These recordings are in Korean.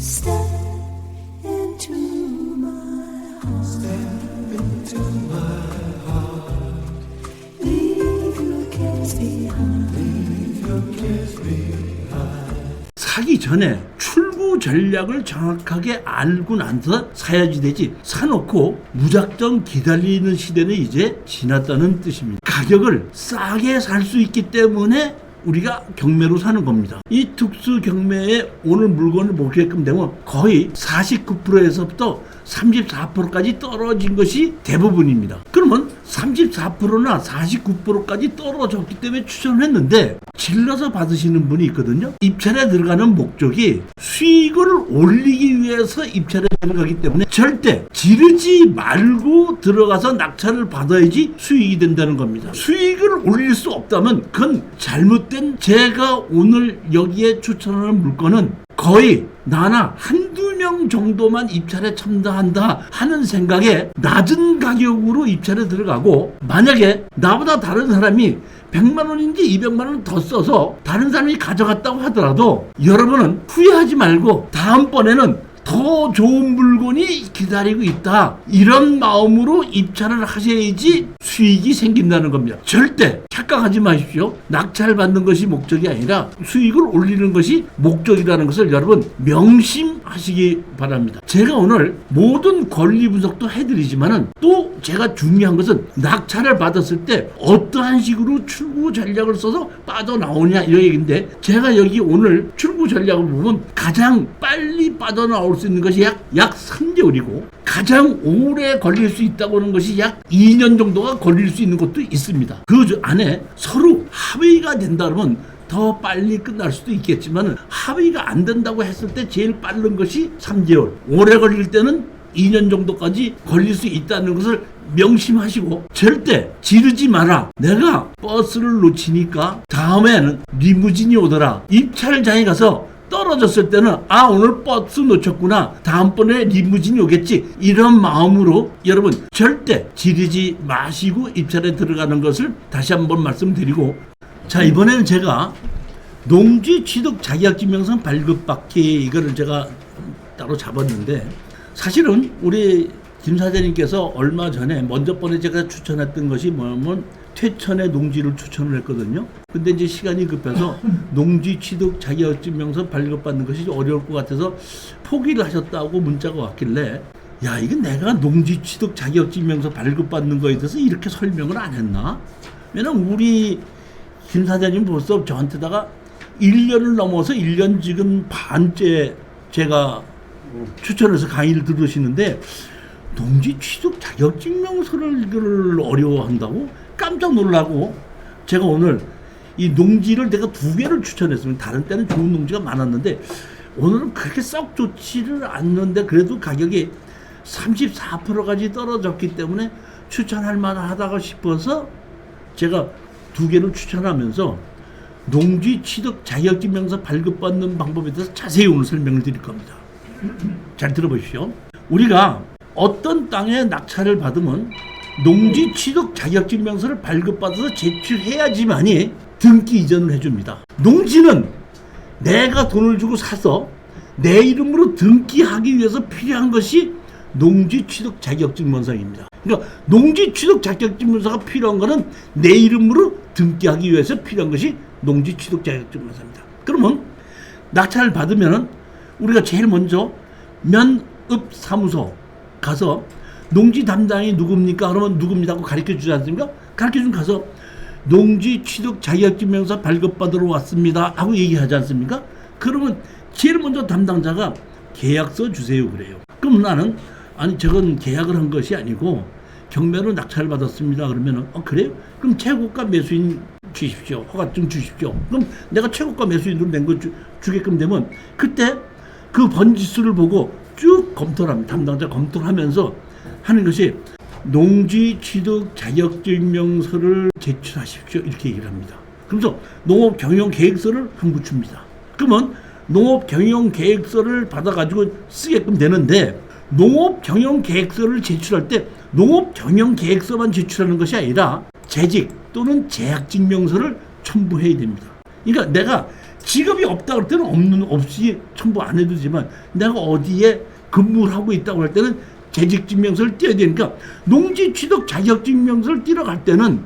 Step into my heart. Step into my heart. Leave your cares behind. Leave your cares behind. 사기 전에 출구 전략을 정확하게 알고 나서 사야지 되지, 사놓고 무작정 기다리는 시대는 이제 지났다는 뜻입니다. 가격을 싸게 살 수 있기 때문에 우리가 경매로 사는 겁니다. 이 특수 경매에 오늘 물건을 보게끔 되면 거의 49%에서부터 34%까지 떨어진 것이 대부분입니다. 그러면 34%나 49%까지 떨어졌기 때문에 추천을 했는데, 질러서 받으시는 분이 있거든요. 입찰에 들어가는 목적이 수익을 올리기 위해서 입찰에 들어가기 때문에 절대 지르지 말고 들어가서 낙찰을 받아야지 수익이 된다는 겁니다. 수익을 올릴 수 없다면 그건 잘못된, 제가 오늘 여기에 추천하는 물건은 거의 나나 한두 명 정도만 입찰에 참가한다 하는 생각에 낮은 가격으로 입찰에 들어가고, 만약에 나보다 다른 사람이 100만 원인지 200만 원 더 써서 다른 사람이 가져갔다고 하더라도 여러분은 후회하지 말고 다음번에는 더 좋은 물건이 기다리고 있다, 이런 마음으로 입찰을 하셔야지 수익이 생긴다는 겁니다. 절대 착각하지 마십시오. 낙찰 받는 것이 목적이 아니라 수익을 올리는 것이 목적이라는 것을 여러분 명심하시기 바랍니다. 제가 오늘 모든 권리 분석도 해드리지만은 또 제가 중요한 것은 낙찰을 받았을 때 어떠한 식으로 출구 전략을 써서 빠져나오냐, 이런 얘기인데, 제가 여기 오늘 출구 전략을 보면 가장 빨리 빠져나올 수 있는 것이 약 3개월이고 가장 오래 걸릴 수 있다고 하는 것이 약 2년 정도가 걸릴 수 있는 것도 있습니다. 그 안에 서로 합의가 된다면 더 빨리 끝날 수도 있겠지만, 합의가 안 된다고 했을 때 제일 빠른 것이 3개월, 오래 걸릴 때는 2년 정도까지 걸릴 수 있다는 것을 명심하시고, 절대 지르지 마라. 내가 버스를 놓치니까 다음에는 리무진이 오더라. 입찰장에 가서 떨어졌을 때는 오늘 버스 놓쳤구나, 다음번에 리무진이 오겠지, 이런 마음으로 여러분 절대 지르지 마시고 입찰에 들어가는 것을 다시 한번 말씀드리고, 자, 이번에는 제가 농지 취득 자격증명서 발급받기, 이거를 제가 따로 잡았는데, 사실은 우리 김 사장님께서 얼마 전에 먼저 번에 제가 추천했던 것이 뭐냐면 퇴천의 농지를 추천을 했거든요. 근데 이제 시간이 급해서 농지 취득 자격증명서 발급받는 것이 어려울 것 같아서 포기를 하셨다고 문자가 왔길래, 야, 이건 내가 농지 취득 자격증명서 발급받는 거에 대해서 이렇게 설명을 안 했나? 왜냐면 우리 김 사장님 벌써 저한테다가 1년을 넘어서 1년 지금 반째 제가 추천해서 강의를 들으시는데, 농지 취득 자격증명서를 이걸 어려워한다고 깜짝 놀라고, 제가 오늘 이 농지를 내가 2개를 추천했습니다. 다른 때는 좋은 농지가 많았는데 오늘은 그렇게 썩 좋지를 않는데 그래도 가격이 34%까지 떨어졌기 때문에 추천할 만하다고 싶어서 제가 2개를 추천하면서 농지 취득 자격증명서 발급받는 방법에 대해서 자세히 오늘 설명을 드릴 겁니다. 잘 들어보십시오. 우리가 어떤 땅에 낙찰을 받으면 농지 취득 자격증명서를 발급받아서 제출해야지만이 등기 이전을 해줍니다. 농지는 내가 돈을 주고 사서 내 이름으로 등기하기 위해서 필요한 것이 농지 취득 자격증명서입니다. 그러니까 농지 취득 자격증명서가 필요한 것은 내 이름으로 등기하기 위해서 필요한 것이 농지 취득 자격증명서입니다. 그러면 낙찰을 받으면은 우리가 제일 먼저 면읍사무소 가서 농지 담당이 누굽니까? 그러면 누굽니다 하고 가르쳐 주지 않습니까? 가르쳐 주면 가서 농지 취득 자격증명서 발급받으러 왔습니다 하고 얘기하지 않습니까? 그러면 제일 먼저 담당자가 계약서 주세요 그래요. 그럼 나는 아니 저건 계약을 한 것이 아니고 경매로 낙찰을 받았습니다 그러면은 그래요? 그럼 최고가 매수인 주십시오. 허가증 주십시오. 그럼 내가 최고가 매수인으로 낸 거 주게끔 되면 그때 그 번지수를 보고 쭉 검토를 합니다. 담당자 검토를 하면서 하는 것이 농지 취득 자격증명서를 제출하십시오 이렇게 얘기를 합니다. 그래서 농업경영계획서를 한 부 줍니다. 그러면 농업경영계획서를 받아가지고 쓰게끔 되는데, 농업경영계획서를 제출할 때 농업경영계획서만 제출하는 것이 아니라 재직 또는 재학증명서를 첨부해야 됩니다. 그러니까 내가 직업이 없다 그럴 때는 없이 첨부 안 해도 되지만 내가 어디에 근무를 하고 있다고 할 때는 재직증명서를 띄어야 되니까 농지 취득 자격증명서를 띄러 갈 때는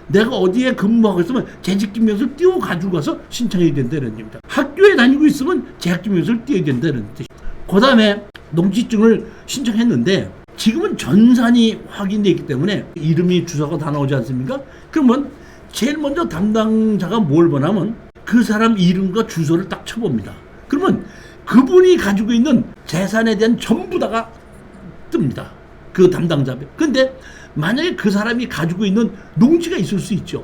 내가 어디에 근무하고 있으면 재직증명서를 띄워 가지고 가서 신청해야 된다는 얘기입니다. 학교에 다니고 있으면 재학증명서를 띄어야 된다는 뜻이죠. 그 다음에 농지증을 신청했는데 지금은 전산이 확인되어 있기 때문에 이름이 주소가 다 나오지 않습니까? 그러면 제일 먼저 담당자가 뭘 보냐면 그 사람 이름과 주소를 딱 쳐봅니다. 그러면 그분이 가지고 있는 재산에 대한 전부 다가 뜹니다. 그 담당자. 근데 만약에 그 사람이 가지고 있는 농지가 있을 수 있죠.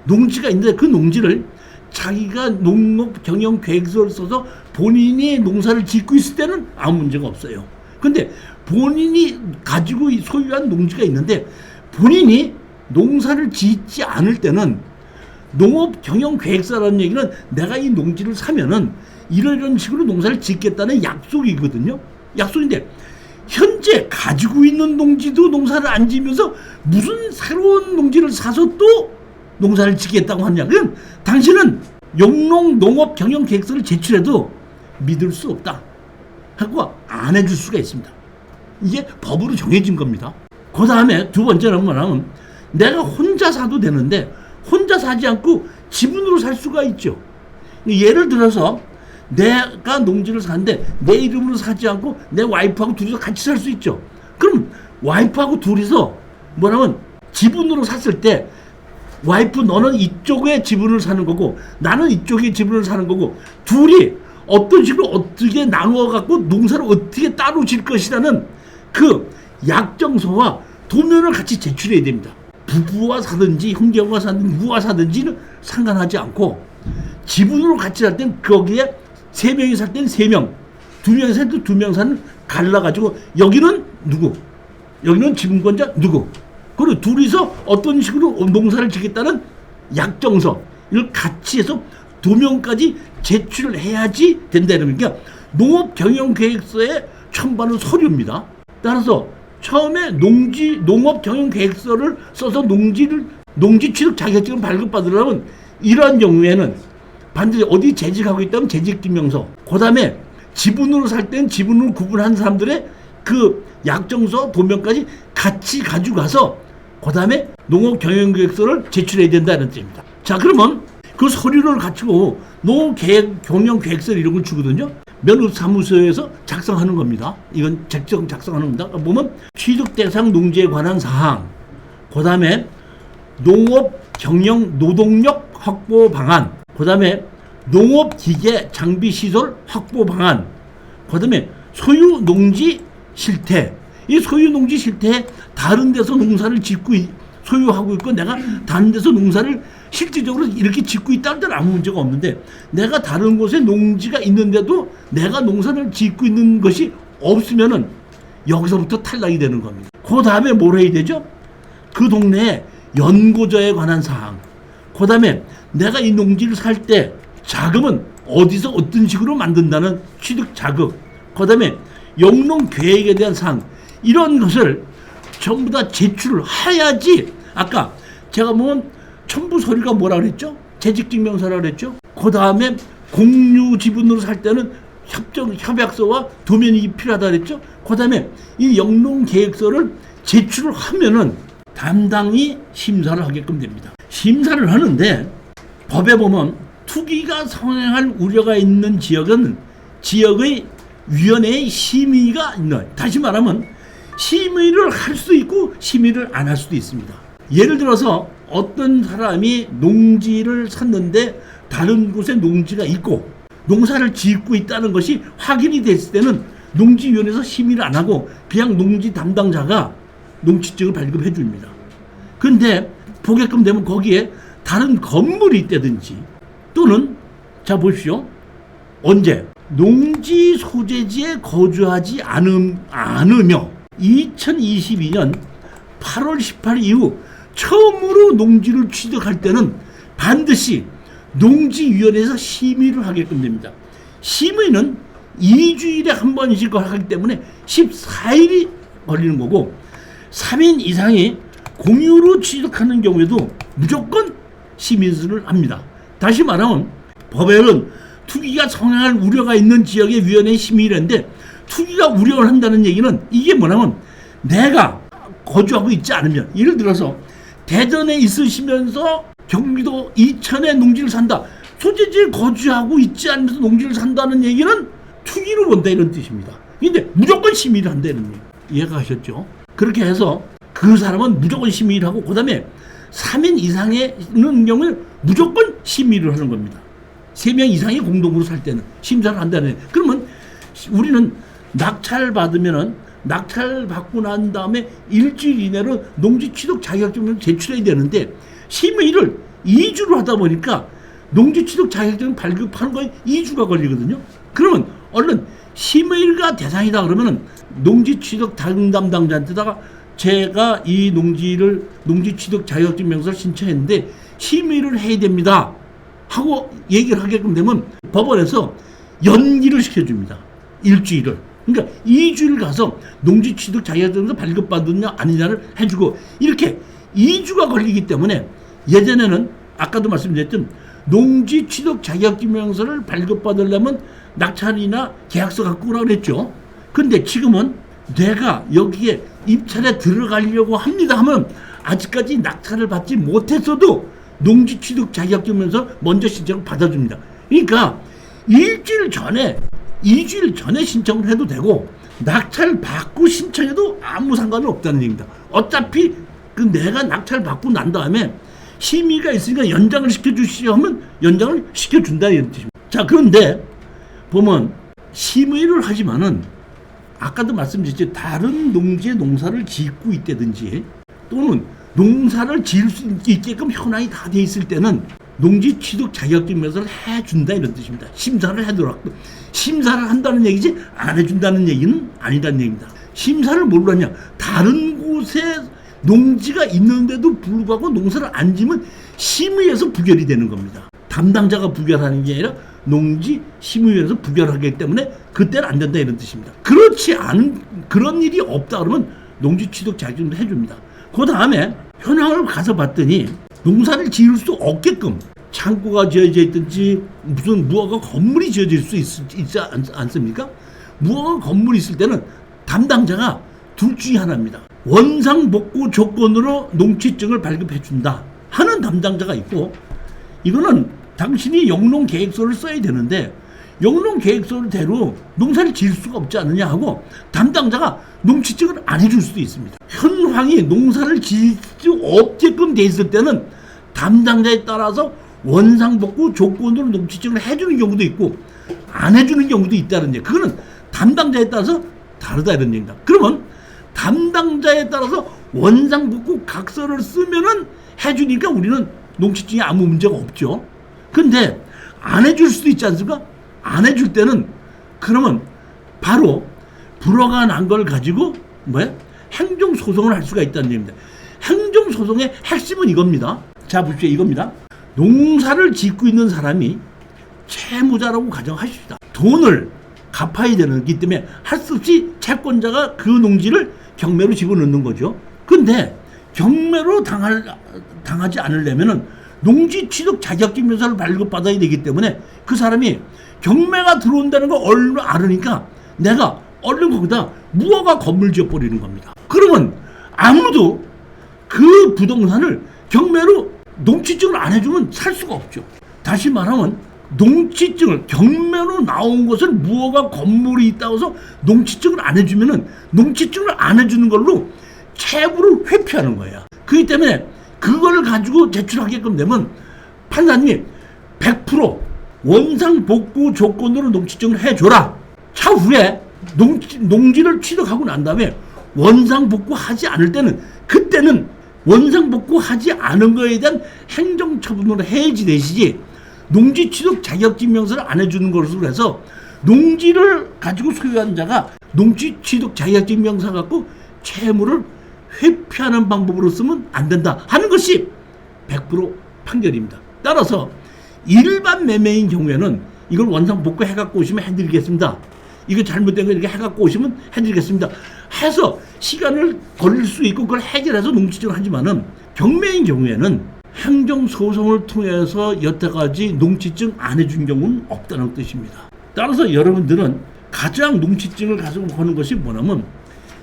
농지가 있는데 그 농지를 자기가 농업 경영 계획서를 써서 본인이 농사를 짓고 있을 때는 아무 문제가 없어요. 근데 본인이 가지고 소유한 농지가 있는데 본인이 농사를 짓지 않을 때는 농업 경영 계획서라는 얘기는 내가 이 농지를 사면은 이런 식으로 농사를 짓겠다는 약속이거든요. 약속인데 현재 가지고 있는 농지도 농사를 안 지면서 무슨 새로운 농지를 사서 또 농사를 짓겠다고 하느냐. 그럼 당신은 영농 농업 경영 계획서를 제출해도 믿을 수 없다 하고 안 해줄 수가 있습니다. 이게 법으로 정해진 겁니다. 그 다음에 두 번째는 뭐냐면 내가 혼자 사도 되는데 혼자 사지 않고 지분으로 살 수가 있죠. 예를 들어서 내가 농지를 사는데 내 이름으로 사지 않고 내 와이프하고 둘이서 같이 살 수 있죠. 그럼 와이프하고 둘이서 뭐냐면 지분으로 샀을 때 와이프 너는 이쪽에 지분을 사는 거고 나는 이쪽에 지분을 사는 거고 둘이 어떤 식으로 어떻게 나누어 갖고 농사를 어떻게 따로 질 것이라는 그 약정서와 도면을 같이 제출해야 됩니다. 부부와 사든지 형제와 사든지 누가 사든지는 상관하지 않고 지분으로 같이 살 땐 거기에 3명이 살 땐 3명, 2명이 살 때 2명 사는 갈라가지고 여기는 누구, 여기는 지분권자 누구, 그리고 둘이서 어떤 식으로 농사를 짓겠다는 약정서 이걸 같이 해서 도면까지 제출을 해야지 된다는 거니까 농업경영계획서에 첨부하는 서류입니다. 따라서 처음에 농업경영계획서를 써서 농지 취득 자격증을 발급받으려면 이러한 경우에는 반드시 어디 재직하고 있다면 재직증명서, 그 다음에 지분으로 살 땐 지분으로 구분한 사람들의 그 약정서 도면까지 같이 가지고 가서 그 다음에 농업경영계획서를 제출해야 된다는 뜻입니다. 자, 그러면 그 서류를 갖추고 농업경영계획서 이런 걸 주거든요. 면업사무소에서 작성하는 겁니다. 이건 작성하는 겁니다. 보면 취득 대상 농지에 관한 사항, 그 다음에 농업경영 노동력 확보 방안, 그 다음에 농업기계 장비시설 확보 방안, 그 다음에 소유 농지 실태. 이 소유 농지 실태에 다른 데서 농사를 짓고 소유하고 있고 내가 다른 데서 농사를 실질적으로 이렇게 짓고 있다는 데는 아무 문제가 없는데 내가 다른 곳에 농지가 있는데도 내가 농사를 짓고 있는 것이 없으면은 여기서부터 탈락이 되는 겁니다. 그 다음에 뭘 해야 되죠? 그 동네에 연고저에 관한 사항, 그 다음에 내가 이 농지를 살 때 자금은 어디서 어떤 식으로 만든다는 취득 자격, 그 다음에 영농 계획에 대한 사항, 이런 것을 전부 다 제출을 해야지. 아까 제가 보면 첨부 서류가 뭐라 그랬죠? 재직증명서라 그랬죠? 그 다음에 공유 지분으로 살 때는 협약서와 도면이 필요하다 그랬죠? 그 다음에 이 영농 계획서를 제출을 하면은 담당이 심사를 하게끔 됩니다. 심사를 하는데 법에 보면 투기가 성행할 우려가 있는 지역은 지역의 위원회의 심의가 있는, 다시 말하면 심의를 할 수 있고 심의를 안 할 수도 있습니다. 예를 들어서 어떤 사람이 농지를 샀는데 다른 곳에 농지가 있고 농사를 짓고 있다는 것이 확인이 됐을 때는 농지위원회에서 심의를 안 하고 그냥 농지 담당자가 농지증을 발급해 줍니다. 근데 보게끔 되면 거기에 다른 건물이 있다든지 또는 자 보십시오. 언제? 농지 소재지에 거주하지 않으며 2022년 8월 18일 이후 처음으로 농지를 취득할 때는 반드시 농지위원회에서 심의를 하게끔 됩니다. 심의는 2주일에 한 번씩 하기 때문에 14일이 걸리는 거고 3인 이상이 공유로 취득하는 경우에도 무조건 심의를 합니다. 다시 말하면 법에는 투기가 성행할 우려가 있는 지역의 위원회 심의일인데 투기가 우려를 한다는 얘기는 이게 뭐냐면 내가 거주하고 있지 않으면 예를 들어서 대전에 있으시면서 경기도 이천에 농지를 산다. 소재지에 거주하고 있지 않으면서 농지를 산다는 얘기는 투기로 본다 이런 뜻입니다. 근데 무조건 심의를 한다는 얘기. 이해가 가셨죠? 그렇게 해서 그 사람은 무조건 심의를 하고 그 다음에 3인 이상의 경우에 무조건 심의를 하는 겁니다. 3명 이상이 공동으로 살 때는 심사를 한다는 얘기. 그러면 우리는 낙찰 받고 난 다음에 일주일 이내로 농지 취득 자격증을 제출해야 되는데 심의를 2주로 하다 보니까 농지 취득 자격증 발급하는 거에 2주가 걸리거든요. 그러면 얼른 심의가 대상이다 그러면은 농지 취득 담당자한테다가 제가 이 농지 취득 자격증 명서를 신청했는데 심의를 해야 됩니다 하고 얘기를 하게끔 되면 법원에서 연기를 시켜줍니다. 일주일을. 그러니까 2주를 가서 농지 취득 자격증에서 발급받느냐 아니냐를 해주고 이렇게 2주가 걸리기 때문에 예전에는 아까도 말씀드렸던 농지 취득 자격증 명서를 발급받으려면 낙찰이나 계약서 갖고 오라고 그랬죠. 근데 지금은 내가 여기에 입찰에 들어가려고 합니다 하면 아직까지 낙찰을 받지 못했어도 농지 취득 자격증 명서 먼저 신청을 받아줍니다. 그러니까 일주일 전에 2주일 전에 신청을 해도 되고 낙찰 받고 신청해도 아무 상관은 없다는 얘기입니다. 어차피 그 내가 낙찰 받고 난 다음에 심의가 있으니까 연장을 시켜주시오 하면 연장을 시켜준다 이런 뜻입니다. 자, 그런데 보면 심의를 하지만은 아까도 말씀드렸죠. 다른 농지에 농사를 짓고 있다든지 또는 농사를 지을 수 있게끔 현황이 다 돼 있을 때는 농지 취득 자격증 명서를 해준다 이런 뜻입니다. 심사를 해두라고. 심사를 한다는 얘기지 안 해준다는 얘기는 아니라는 얘기입니다. 심사를 뭘로 하냐. 다른 곳에 농지가 있는데도 불구하고 농사를 안 지면 심의에서 부결이 되는 겁니다. 담당자가 부결하는 게 아니라 농지 심의위원회에서 부결하기 때문에 그때는 안 된다 이런 뜻입니다. 그렇지 않은 그런 일이 없다 그러면 농지 취득 자격증도 해줍니다. 그 다음에 현황을 가서 봤더니 농사를 지을 수 없게끔 창고가 지어져 있든지 무슨 무허가 건물이 지어질 수 있지 않습니까? 무허가 건물이 있을 때는 담당자가 둘 중에 하나입니다. 원상복구 조건으로 농지증을 발급해 준다 하는 담당자가 있고 이거는 당신이 영농계획서를 써야 되는데 영농계획서대로 농사를 지을 수가 없지 않느냐 하고 담당자가 농지증을 안 해줄 수도 있습니다. 현황이 농사를 지을 수 없게끔 돼 있을 때는 담당자에 따라서 원상복구 조건으로 농지증을 해주는 경우도 있고 안 해주는 경우도 있다는 얘기. 그거는 담당자에 따라서 다르다 이런 얘기입니다. 그러면 담당자에 따라서 원상복구 각서를 쓰면은 해주니까 우리는 농지증에 아무 문제가 없죠. 근데 안 해줄 수도 있지 않습니까? 안 해줄 때는 그러면 바로 불허가 난 걸 가지고 행정소송을 할 수가 있다는 얘기입니다. 행정소송의 핵심은 이겁니다. 자, 보십시오. 이겁니다. 농사를 짓고 있는 사람이 채무자라고 가정하십시다. 돈을 갚아야 되기 때문에 할 수 없이 채권자가 그 농지를 경매로 집어넣는 거죠. 근데 경매로 당하지 않으려면은 농지 취득 자격증 명서를 발급받아야 되기 때문에 그 사람이 경매가 들어온다는 걸 얼른 알으니까 내가 얼른 거기다 무허가 건물 지어버리는 겁니다. 그러면 아무도 그 부동산을 경매로 농지증을 안 해주면 살 수가 없죠. 다시 말하면 농지증을 경매로 나온 것을 무허가 건물이 있다고 해서 농지증을 안 해주면은 농지증을 안 해주는 걸로 채무를 회피하는 거야. 그렇기 때문에 그걸 가지고 제출하게끔 되면 판사님이 100% 원상복구 조건으로 농지증을 해줘라. 차후에 농지를 취득하고 난 다음에 원상복구하지 않을 때는 그때는 원상복구하지 않은 거에 대한 행정처분으로 해야지 되시지 농지 취득 자격증 명서를 안 해주는 것으로 해서 농지를 가지고 소유한 자가 농지 취득 자격증 명서 갖고 채무를 회피하는 방법으로 쓰면 안 된다 하는 것이 100% 판결입니다. 따라서 일반 매매인 경우에는 이걸 원상복구 해갖고 오시면 해드리겠습니다. 이거 잘못된 거 이렇게 해갖고 오시면 해드리겠습니다. 해서 시간을 걸릴 수 있고 그걸 해결해서 농지증을 하지만은 경매인 경우에는 행정소송을 통해서 여태까지 농지증 안 해준 경우는 없다는 뜻입니다. 따라서 여러분들은 가장 농지증을 가지고 하는 것이 뭐냐면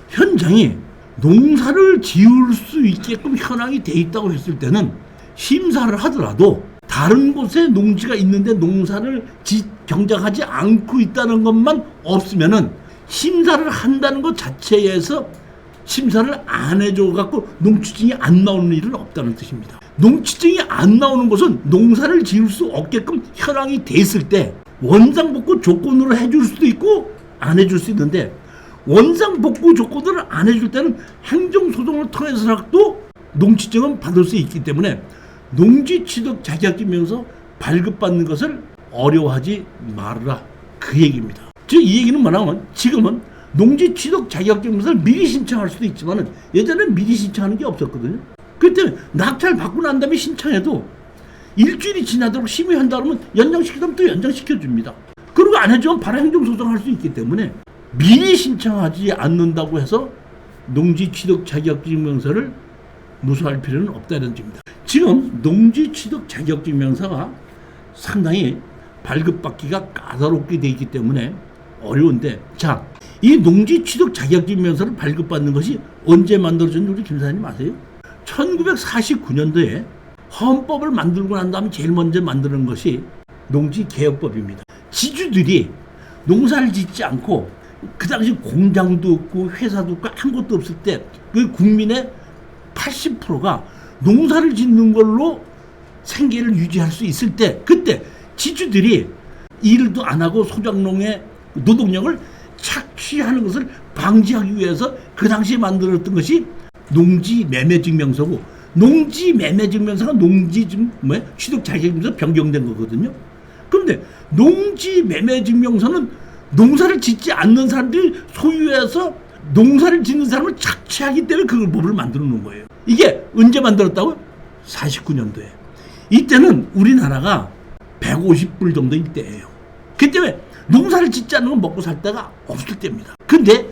현장이 농사를 지을 수 있게끔 현황이 돼 있다고 했을 때는 심사를 하더라도 다른 곳에 농지가 있는데 농사를 경작하지 않고 있다는 것만 없으면은 심사를 한다는 것 자체에서 심사를 안 해줘 갖고 농지증이 안 나오는 일은 없다는 뜻입니다. 농지증이 안 나오는 것은 농사를 지을 수 없게끔 현황이 돼 있을 때 원상복구 조건으로 해줄 수도 있고 안 해줄 수 있는데 원상복구 조건을 안 해줄 때는 행정소송을 통해서라도 농지증은 받을 수 있기 때문에 농지취득 자격증명서 발급받는 것을 어려워하지 말아라, 그 얘기입니다. 즉 이 얘기는 뭐냐면 지금은 농지취득 자격증명서를 미리 신청할 수도 있지만 예전에는 미리 신청하는 게 없었거든요. 그때 낙찰 받고 난 다음에 신청해도 일주일이 지나도록 심의한다 그러면 연장시키면 또 연장시켜줍니다. 그리고 안 해주면 바로 행정소송할 수 있기 때문에 미리 신청하지 않는다고 해서 농지취득 자격증명서를 무수할 필요는 없다는 점입니다. 지금 농지취득 자격증명서가 상당히 발급받기가 까다롭게 되어 있기 때문에 어려운데, 자, 이 농지취득 자격증명서를 발급받는 것이 언제 만들어졌는지 우리 김사님 아세요? 1949년도에 헌법을 만들고 난 다음에 제일 먼저 만드는 것이 농지개혁법입니다. 지주들이 농사를 짓지 않고 그 당시 공장도 없고 회사도 없고 아무것도 없을 때 그 국민의 80%가 농사를 짓는 걸로 생계를 유지할 수 있을 때 그때 지주들이 일도 안 하고 소작농의 노동력을 착취하는 것을 방지하기 위해서 그 당시에 만들었던 것이 농지매매증명서고, 농지매매증명서가 취득 자격증명서 변경된 거거든요. 그런데 농지매매증명서는 농사를 짓지 않는 사람들이 소유해서 농사를 짓는 사람을 착취하기 때문에 그 법을 만들어 놓은 거예요. 이게 언제 만들었다고요? 49년도에. 이때는 우리나라가 150불 정도일 때예요. 그 때문에 농사를 짓지 않는 건 먹고 살 데가 없을 때입니다. 근데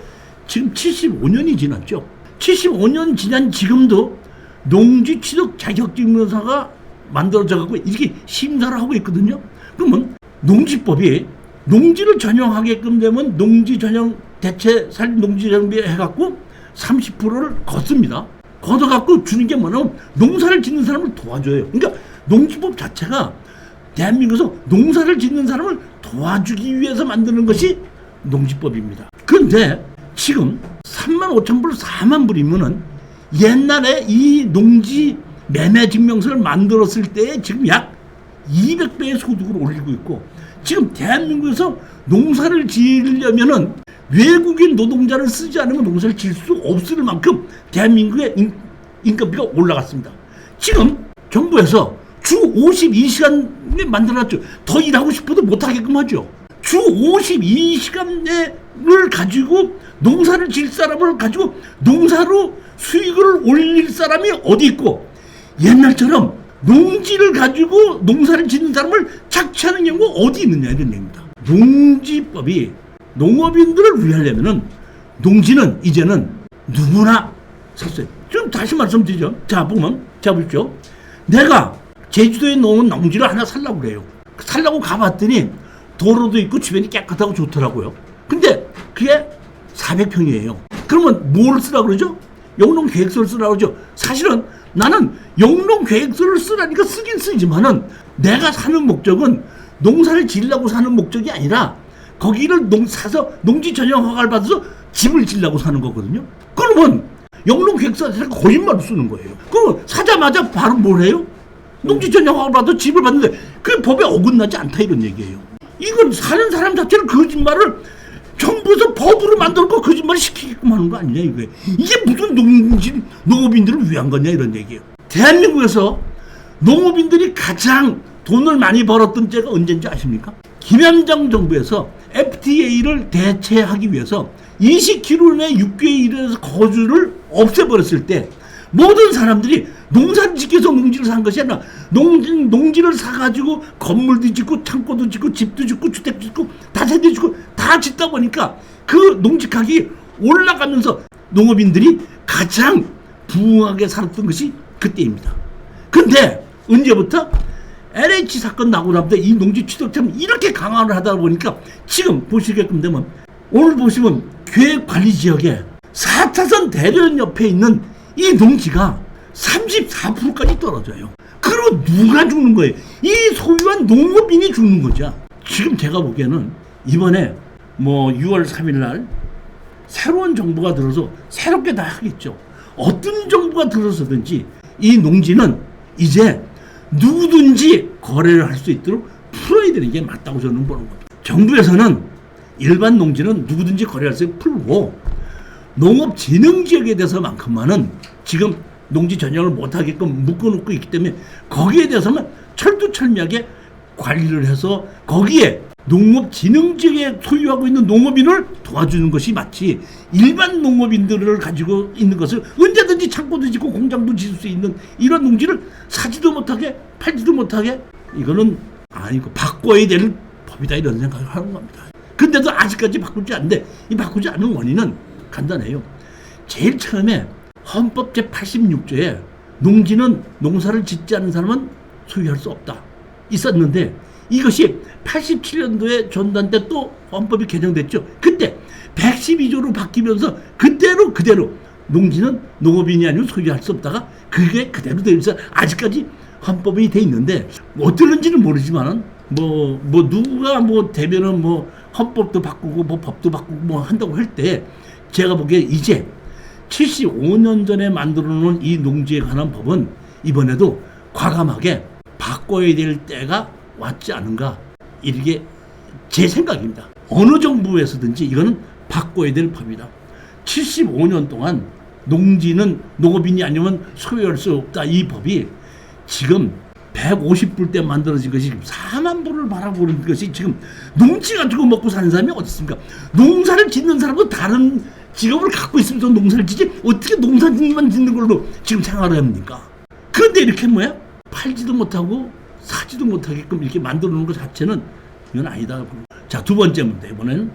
지금 75년이 지났죠. 75년 지난 지금도 농지취득 자격증명서가 만들어져 갖고 이렇게 심사를 하고 있거든요. 그러면 농지법이 농지를 전용하게끔 되면 농지 전용 대체 살 농지 정비 해갖고 30%를 걷습니다. 걷어갖고 주는 게 뭐냐면 농사를 짓는 사람을 도와줘요. 그러니까 농지법 자체가 대한민국에서 농사를 짓는 사람을 도와주기 위해서 만드는 것이 농지법입니다. 그런데 지금 35,000불, 40,000불이면은 옛날에 이 농지 매매 증명서를 만들었을 때 지금 약 200배의 소득을 올리고 있고, 지금 대한민국에서 농사를 지으려면은 외국인 노동자를 쓰지 않으면 농사를 지을 수 없을 만큼 대한민국의 인건비가 올라갔습니다. 지금 정부에서 주 52시간에 만들어놨죠. 더 일하고 싶어도 못하게끔 하죠. 주 52시간을 가지고 농사를 지을 사람을 가지고 농사로 수익을 올릴 사람이 어디 있고, 옛날처럼 농지를 가지고 농사를 짓는 사람을 착취하는 경우가 어디 있느냐 이런 얘기입니다. 농지법이 농업인들을 위하려면은 농지는 이제는 누구나 샀어요. 좀 다시 말씀드리죠. 자, 보십시오. 내가 제주도에 놓은 농지를 하나 살라고 그래요. 살라고 가봤더니 도로도 있고 주변이 깨끗하고 좋더라고요. 근데 그게 400평이에요. 그러면 뭘 쓰라고 그러죠? 영농계획서를 쓰라고 그러죠. 사실은 나는 영농계획서를 쓰라니까 쓰긴 쓰지만은 내가 사는 목적은 농사를 지으려고 사는 목적이 아니라 거기를 사서 농지 전용 허가를 받아서 집을 지으려고 사는 거거든요. 그러면 영농계획서에서 거짓말을 쓰는 거예요. 그럼 사자마자 바로 뭘 해요? 농지 전용 허가를 받아서 집을 받는데 그 법에 어긋나지 않다 이런 얘기예요. 이건 사는 사람 자체를 거짓말을 정부에서 법으로 만들고 거짓말을 시키게끔 하는 거 아니냐 이거예요. 이게 무슨 농업인들을 위한 거냐 이런 얘기예요. 대한민국에서 농업인들이 가장 돈을 많이 벌었던 때가 언제인지 아십니까? 김현정 정부에서 FTA를 대체하기 위해서 20km 내 6개의 일에서 거주를 없애버렸을 때 모든 사람들이 농사를 짓기 위해서 농지를 산 것이 아니라 농지를 사가지고 건물도 짓고 창고도 짓고 집도 짓고 주택도 짓고 다세대 짓고 다 짓다 보니까 그 농지 가격이 올라가면서 농업인들이 가장 부유하게 살았던 것이 그때입니다. 근데 언제부터? LH 사건 나고 나부터 이 농지 취득처럼 이렇게 강화를 하다 보니까 지금 보시게끔 되면 오늘 보시면 계획관리지역에 4차선 대로변 옆에 있는 이 농지가 34%까지 떨어져요. 그리고 누가 죽는 거예요? 이 소유한 농업인이 죽는 거죠. 지금 제가 보기에는 이번에 뭐 6월 3일 날 새로운 정부가 들어서 새롭게 다 하겠죠. 어떤 정부가 들어서든지 이 농지는 이제 누구든지 거래를 할 수 있도록 풀어야 되는 게 맞다고 저는 보는 겁니다. 정부에서는 일반 농지는 누구든지 거래할 수 있도록 풀고 농업진흥지역에 대해서만큼만은 지금 농지 전형을 못하게끔 묶어놓고 있기 때문에 거기에 대해서는 철두철미하게 관리를 해서 거기에 농업진흥지역에 소유하고 있는 농업인을 도와주는 것이 맞지, 일반 농업인들을 가지고 있는 것을 언제든지 창고도 짓고 공장도 짓을 수 있는 이런 농지를 사지도 못하게 팔지도 못하게, 이거는 아니고 바꿔야 될 법이다, 이런 생각을 하는 겁니다. 근데도 아직까지 바꾸지 않는데, 이 바꾸지 않는 원인은 간단해요. 제일 처음에 헌법 제86조에 농지는 농사를 짓지 않는 사람은 소유할 수 없다 있었는데, 이것이 87년도에 전단 때 또 헌법이 개정됐죠. 그때 112조로 바뀌면서 그대로 농지는 농업인이 아니면 소유할 수 없다가 그게 그대로 되어 있어서 아직까지 헌법이 돼 있는데, 어떨는지는 모르지만은 뭐 누가 뭐 되면은 뭐 헌법도 바꾸고 뭐 법도 바꾸고 뭐 한다고 할 때, 제가 보기에 이제 75년 전에 만들어 놓은 이 농지에 관한 법은 이번에도 과감하게 바꿔야 될 때가 왔지 않은가, 이게 제 생각입니다. 어느 정부에서든지 이거는 바꿔야 될 법이다. 75년 동안 농지는 농업인이 아니면 소유할 수 없다, 이 법이 지금 150불 때 만들어진 것이 4만 불을 바라보는 것이, 지금 농지 가지고 먹고 사는 사람이 어디 있습니까? 농사를 짓는 사람도 다른 직업을 갖고 있으면서 농사를 짓지, 어떻게 농사만 짓는 걸로 지금 생활을 합니까? 그런데 이렇게 뭐야? 팔지도 못하고 사지도 못하게끔 이렇게 만들어 놓은 것 자체는 이건 아니다. 자, 두 번째 문제, 이번에는